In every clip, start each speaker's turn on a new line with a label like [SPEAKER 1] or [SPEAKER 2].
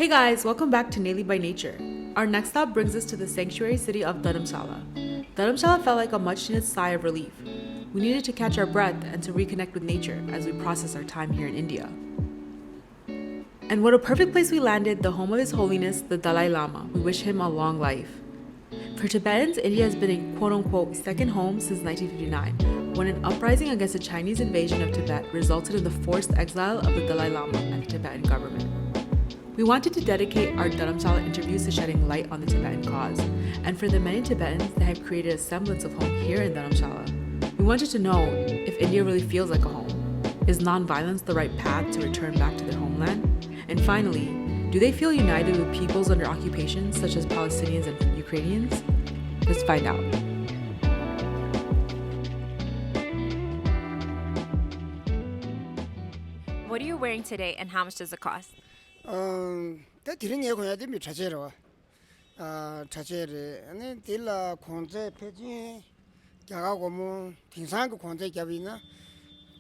[SPEAKER 1] Hey guys, welcome back to Naily by Nature. Our next stop brings us to the sanctuary city of Dharamshala. Dharamshala felt like a much needed sigh of relief. We needed to catch our breath and to reconnect with nature as we process our time here in India. And what a perfect place we landed, the home of His Holiness, the Dalai Lama. We wish him a long life. For Tibetans, India has been a quote-unquote second home since 1959, when an uprising against the Chinese invasion of Tibet resulted in the forced exile of the Dalai Lama and the Tibetan government. We wanted to dedicate our Dharamshala interviews to shedding light on the Tibetan cause, and for the many Tibetans that have created a semblance of home here in Dharamshala, we wanted to know if India really feels like a home. Is nonviolence the right path to return back to their homeland? And finally, do they feel united with peoples under occupation such as Palestinians and Ukrainians? Let's find out.
[SPEAKER 2] What are you wearing today and how much does it cost?
[SPEAKER 3] 다 들은 게 거야 되면 자제로 자제를 아니 딜라 콘제 페지 야가고 뭐 등산 그 콘제 갑이나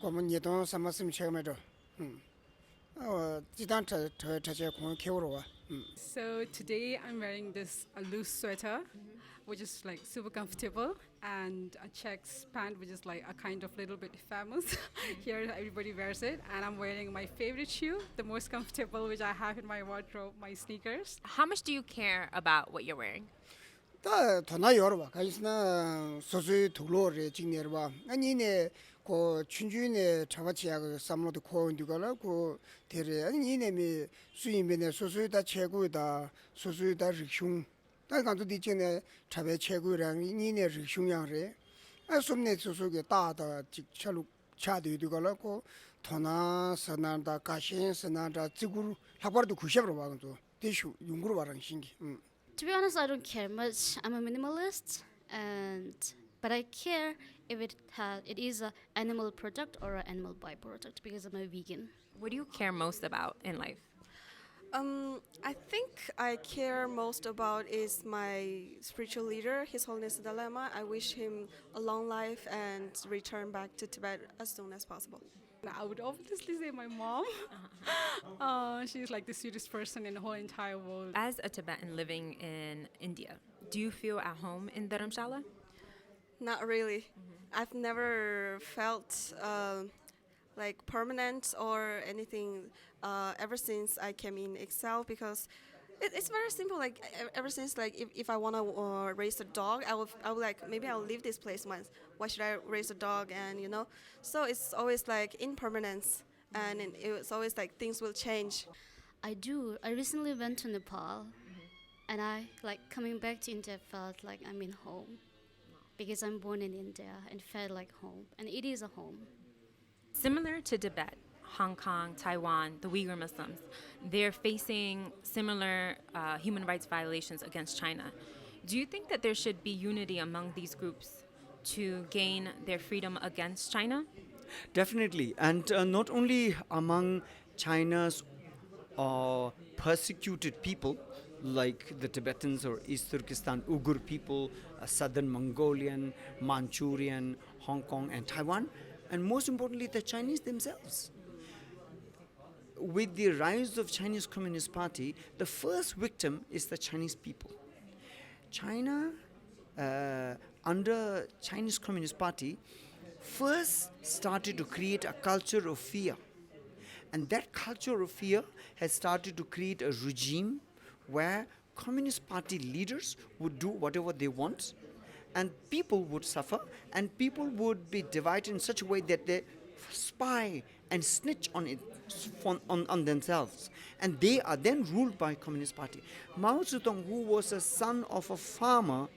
[SPEAKER 3] 고문 예동 삼았음 처음에도 지단 자제 콘 케오로 와
[SPEAKER 4] So today I'm wearing this a loose sweater, which is like super comfortable, and a checks pant, which is like a kind of little bit famous. Here everybody wears it, and I'm wearing my favorite shoe, the most comfortable, which I have in my wardrobe, my sneakers.
[SPEAKER 2] How much do you care about what you're wearing?
[SPEAKER 3] 다 도나 여러와 가이스나 소소이 돌로레 직내르와 아니네 고 춘주네 차바치야가 삼로도 코인디가라 고 데레 아니네미 수임베네 소소이다 최고이다 소소이다 릭슝 다 간도 디체네 차베 최고랑 니네 릭슝양레 아 som네 소소게 다다 직차로 차디디가라 고 도나 서나다 가신 서나다 지구로 학바도 구셔로 와도 대슈 용구로 와랑 신기
[SPEAKER 5] To be honest, I don't care much. I'm a minimalist, but I care if it is an animal product or an animal byproduct because I'm a vegan.
[SPEAKER 2] What do you care most about in life?
[SPEAKER 6] I think I care most about is my spiritual leader, His Holiness the Lama. I wish him a long life and return back to Tibet as soon as possible.
[SPEAKER 4] I would obviously say my mom. She's like the sweetest person in the whole entire world.
[SPEAKER 2] As a Tibetan living in India, do you feel at home in Dharamshala?
[SPEAKER 6] Not really. I've never felt like permanent or anything ever since I came in exile because it's very simple. Like ever since, like if I wanna raise a dog, I will like maybe I'll leave this place once. Why should I raise a dog? And so it's always like impermanence, and it's always like things will change.
[SPEAKER 5] I do. I recently went to Nepal, and I like coming back to India felt like I'm in home because I'm born in India and felt like home, and it is a home.
[SPEAKER 2] Similar to Tibet, Hong Kong, Taiwan, the Uyghur Muslims, they're facing similar human rights violations against China. Do you think that there should be unity among these groups to gain their freedom against China?
[SPEAKER 7] Definitely, and not only among China's persecuted people like the Tibetans or East Turkestan Uyghur people, Southern Mongolian, Manchurian, Hong Kong and Taiwan, and most importantly the Chinese themselves. With the rise of Chinese Communist Party, the first victim is the Chinese people. China, under Chinese Communist Party, first started to create a culture of fear. And that culture of fear has started to create a regime where Communist Party leaders would do whatever they want, and people would suffer, and people would be divided in such a way that they spy and snitch on it on themselves, and they are then ruled by Communist Party. Mao Zedong, who was a son of a farmer,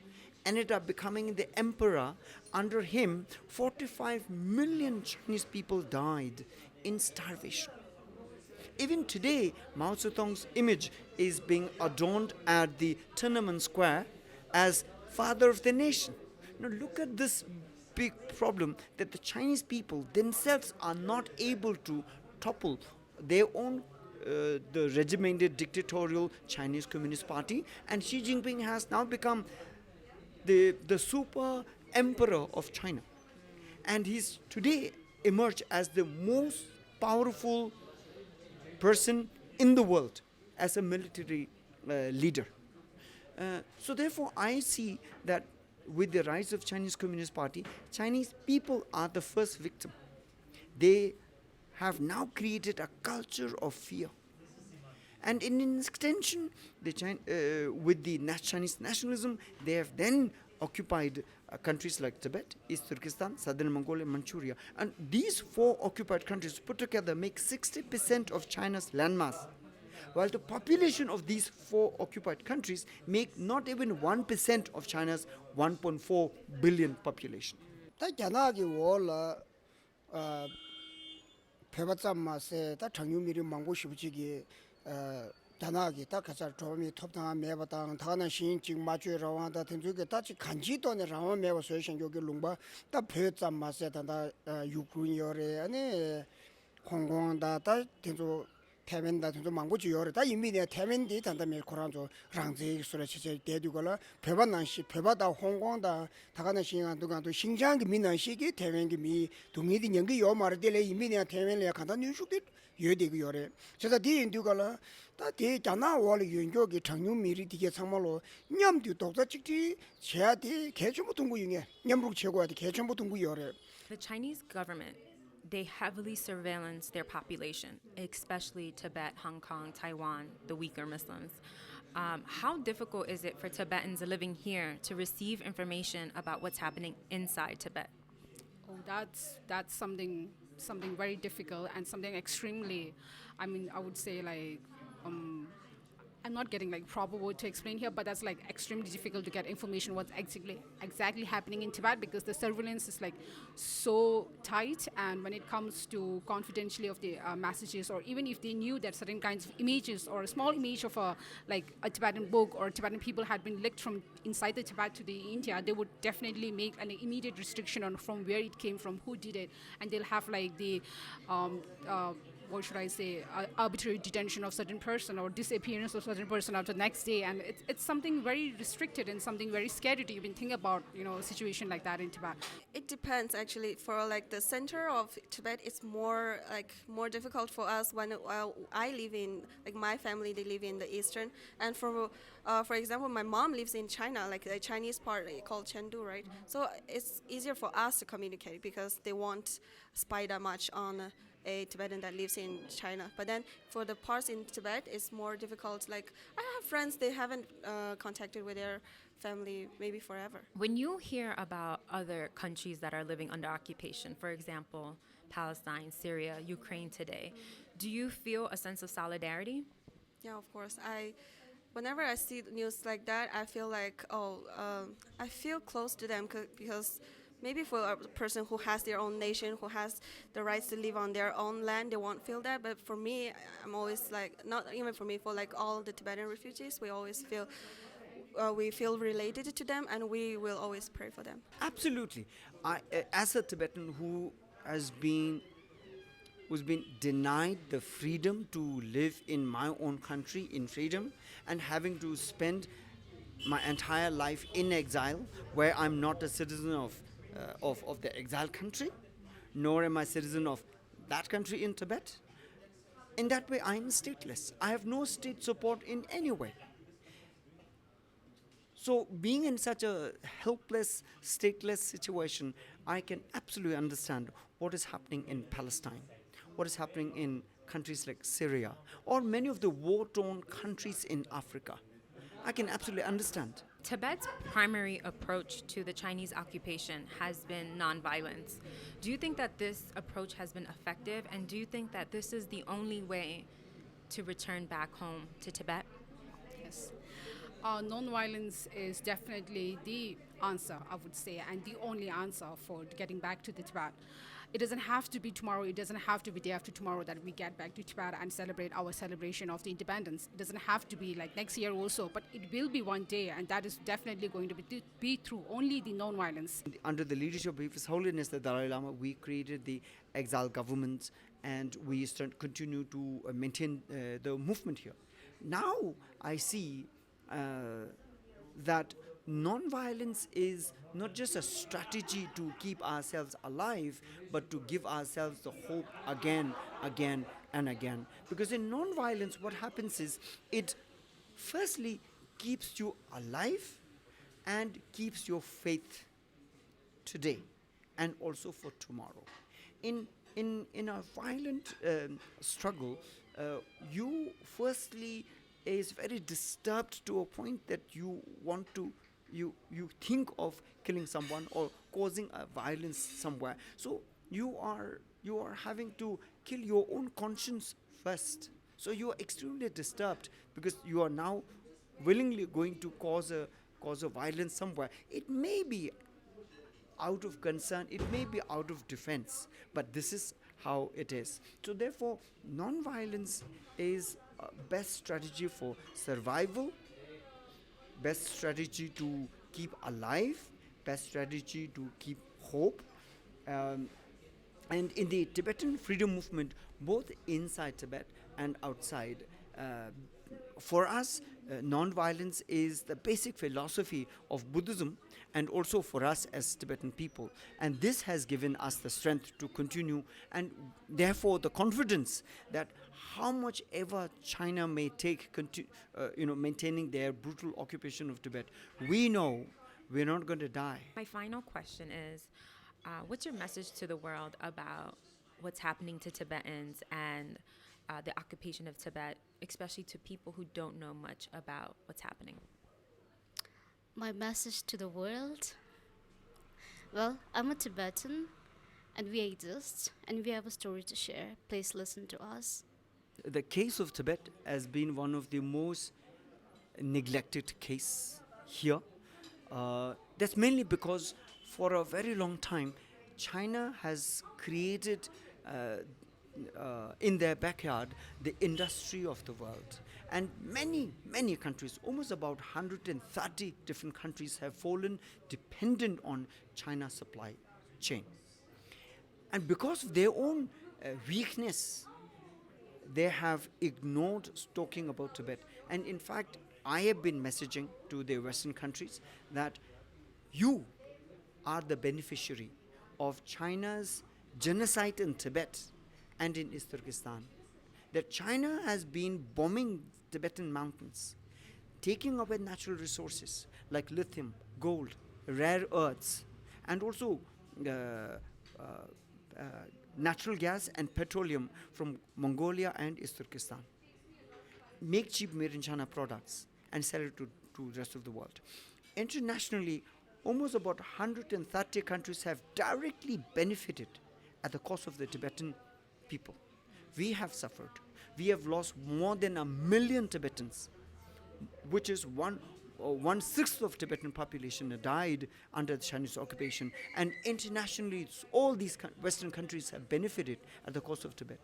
[SPEAKER 7] ended up becoming the emperor. Under him, 45 million Chinese people died in starvation. Even today, Mao Zedong's image is being adorned at the Tiananmen Square as father of the nation. Now look at this big problem that the Chinese people themselves are not able to topple their own the regimented dictatorial Chinese Communist Party, and Xi Jinping has now become the super emperor of China, and he's today emerged as the most powerful person in the world. as a military leader. So therefore, I see that with the rise of Chinese Communist Party, Chinese people are the first victim. They have now created a culture of fear. And in an extension, with the Chinese nationalism, they have then occupied countries like Tibet, East Turkestan, Southern Mongolia, Manchuria. And these 4 occupied countries put together make 60% of China's landmass. While the population of these 4 occupied countries make not even 1% of China's 1.4 billion population.
[SPEAKER 3] 다 견학이 월 페바짬마세 다 정유미리 망고 싶지기 견학이 다 가자 좀이 톱당 매바당 다나 신직 마주라와다 된주게 다치 간지도네 라와 매바 소신 여기 롱바 다 페짬마세 다다 유군열에 아니 공공다 다 된주 태면다 좀 망고지 요래다 이미네 태면디 단다메 코란조 랑제 소리 치제 대두고라 배반난시 배바다 홍콩다 다가나 시간 두간도 신장기 민난시기 태면기 미 동이디 연기 요 말들에 이미네 태면에 간다 뉴슈디 여디고 요래 제가 디인두고라 다디 자나 월 윤교기 정유미리 디게 상말로 냠디 독자 찍지 제아디 개천부 동구 중에 냠북 최고야디 개천부 동구 요래.
[SPEAKER 2] The Chinese government, they heavily surveillance their population, especially Tibet, Hong Kong, Taiwan, the weaker Muslims. How difficult is it for Tibetans living here to receive information about what's happening inside Tibet?
[SPEAKER 4] Oh, that's something very difficult and something extremely, I mean, I would say like, I'm not getting like proper word to explain here, but that's like extremely difficult to get information what's exactly happening in Tibet, because the surveillance is like so tight, and when it comes to confidentiality of the messages, or even if they knew that certain kinds of images or a small image of a Tibetan book or Tibetan people had been leaked from inside the Tibet to the India, they would definitely make an immediate restriction on from where it came from, who did it, and they'll have like the what should I say, arbitrary detention of certain person or disappearance of certain person after the next day. And it's something very restricted and something very scary to even think about, a situation like that in Tibet.
[SPEAKER 6] It depends actually. For like the center of Tibet, it's more difficult for us when I live in, like my family, they live in the eastern. And for example, my mom lives in China, like the Chinese part called Chengdu, right? So it's easier for us to communicate because they won't spy that much on a Tibetan that lives in China. But then for the parts in Tibet, it's more difficult. Like I have friends, they haven't contacted with their family maybe forever.
[SPEAKER 2] When you hear about other countries that are living under occupation, for example, Palestine, Syria, Ukraine today, do you feel a sense of solidarity?
[SPEAKER 6] Yeah, of course. Whenever I see news like that, I feel like, I feel close to them because maybe for a person who has their own nation, who has the rights to live on their own land, they won't feel that. But for me, I'm always like, not even for me, for like all the Tibetan refugees, we always feel related to them, and we will always pray for them.
[SPEAKER 7] Absolutely. As a Tibetan who's been denied the freedom to live in my own country in freedom, and having to spend my entire life in exile, where I'm not a citizen of the exile country, nor am I a citizen of that country in Tibet. In that way, I am stateless. I have no state support in any way. So being in such a helpless, stateless situation, I can absolutely understand what is happening in Palestine, what is happening in countries like Syria, or many of the war-torn countries in Africa. I can absolutely understand.
[SPEAKER 2] Tibet's primary approach to the Chinese occupation has been nonviolence. Do you think that this approach has been effective, and do you think that this is the only way to return back home to Tibet?
[SPEAKER 4] Yes. Non-violence is definitely the answer, I would say, and the only answer for getting back to the Tibet. It doesn't have to be tomorrow, it doesn't have to be day after tomorrow that we get back to Tibet and celebrate our celebration of the independence. It doesn't have to be like next year also, but it will be one day, and that is definitely going to be through only the non-violence.
[SPEAKER 7] Under the leadership of His Holiness, the Dalai Lama, we created the exile government, and we continue to maintain the movement here. Now I see that non-violence is not just a strategy to keep ourselves alive, but to give ourselves the hope again and again. Because in non-violence, what happens is it firstly keeps you alive and keeps your faith today and also for tomorrow. In a violent struggle, you firstly is very disturbed to a point that you want to you think of killing someone or causing a violence somewhere. So you are having to kill your own conscience first. So you are extremely disturbed because you are now willingly going to cause a violence somewhere. It may be out of concern, it may be out of defense, but this is how it is. So therefore, non-violence is best strategy for survival, best strategy to keep alive, best strategy to keep hope. Um, and in the Tibetan freedom movement, both inside Tibet and outside, for us, non-violence is the basic philosophy of Buddhism, and also for us as Tibetan people. And this has given us the strength to continue, and therefore the confidence that how much ever China may take, maintaining their brutal occupation of Tibet, we know we're not going to die.
[SPEAKER 2] My final question is, what's your message to the world about what's happening to Tibetans and the occupation of Tibet, especially to people who don't know much about what's happening?
[SPEAKER 5] My message to the world? Well, I'm a Tibetan, and we exist, and we have a story to share. Please listen to us.
[SPEAKER 7] The case of Tibet has been one of the most neglected case here. That's mainly because for a very long time, China has created in their backyard the industry of the world. And many countries, almost about 130 different countries, have fallen dependent on China's supply chain. And because of their own weakness, they have ignored talking about Tibet. And in fact, I have been messaging to the Western countries that you are the beneficiary of China's genocide in Tibet and in East Turkestan. That China has been bombing Tibetan mountains, taking away natural resources like lithium, gold, rare earths, and also natural gas and petroleum from Mongolia and East Turkestan. Make cheap made in China products and sell it to the rest of the world. Internationally, almost about 130 countries have directly benefited at the cost of the Tibetan people. We have suffered. We have lost more than 1 million Tibetans, which is one-sixth of Tibetan population died under the Chinese occupation. And internationally, all these Western countries have benefited at the cost of Tibet.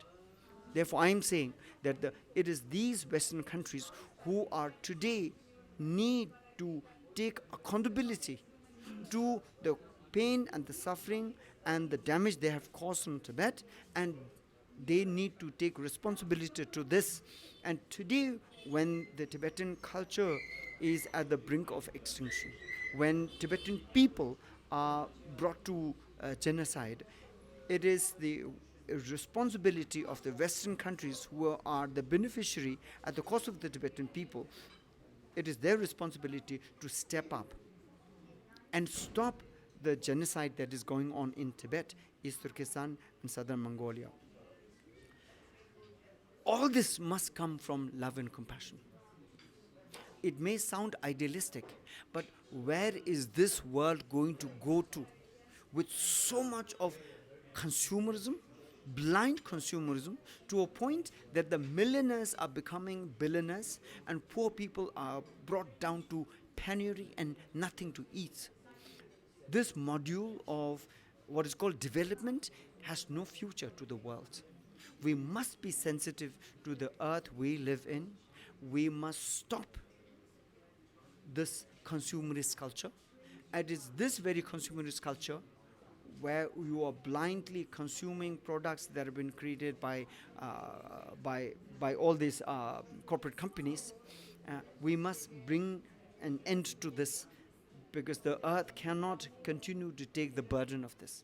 [SPEAKER 7] Therefore, I am saying that it is these Western countries who are today need to take accountability to the pain and the suffering and the damage they have caused in Tibet, and they need to take responsibility to this. And today, when the Tibetan culture is at the brink of extinction, when Tibetan people are brought to genocide, it is the responsibility of the Western countries who are the beneficiary at the cost of the Tibetan people. It is their responsibility to step up and stop the genocide that is going on in Tibet, East Turkestan, and southern Mongolia. All this must come from love and compassion. It may sound idealistic, but where is this world going to go to with so much of consumerism, blind consumerism, to a point that the millionaires are becoming billionaires and poor people are brought down to penury and nothing to eat? This module of what is called development has no future to the world. We must be sensitive to the earth we live in. We must stop this consumerist culture. And it's this very consumerist culture where you are blindly consuming products that have been created by all these corporate companies. We must bring an end to this, because the earth cannot continue to take the burden of this.